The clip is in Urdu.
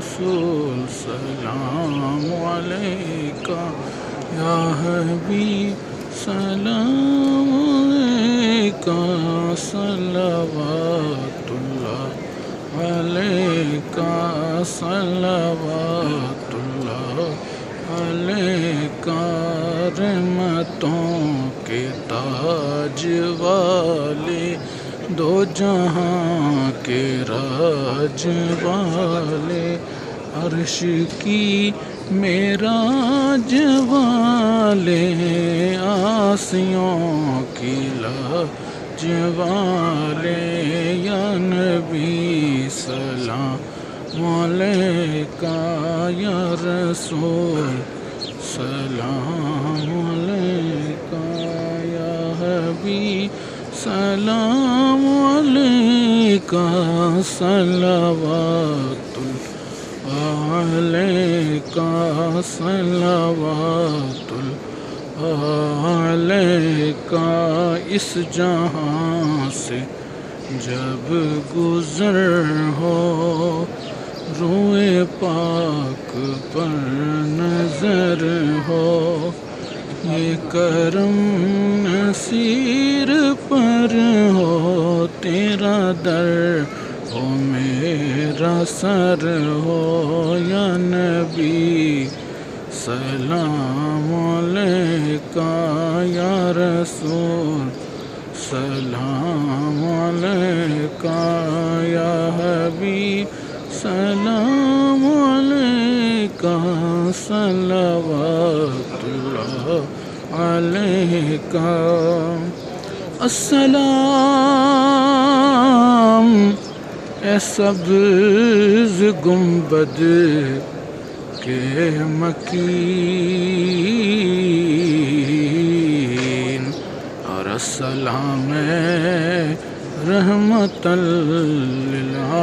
رسول سلام علیکہ یا حبیب سلام علیکہ صلوات اللہ علیکہ صلوات اللہ علیکہ رحمتوں کے تاج والے دو جہاں کے راج والے عرش کی معراج والے آسیوں کی لاج والے یا نبی سلام علیکہ یا رسول سلام علیکہ یا حبیب سلام علیکہ صلوات علیکہ صلوات علیکہ اس جہاں سے جب گزر ہو روئے پاک پر نظر ہو یہ کرم نصیر پر ہو تیرا در ہو میرا سر ہو یا نبی سلام علیکہ یا رسول سلام علیکہ یا حبیب سلام علیکہ صلوات اللہ علیکہ السلام اے سبز گنبد کے مکین اور السلام رحمت للعالمین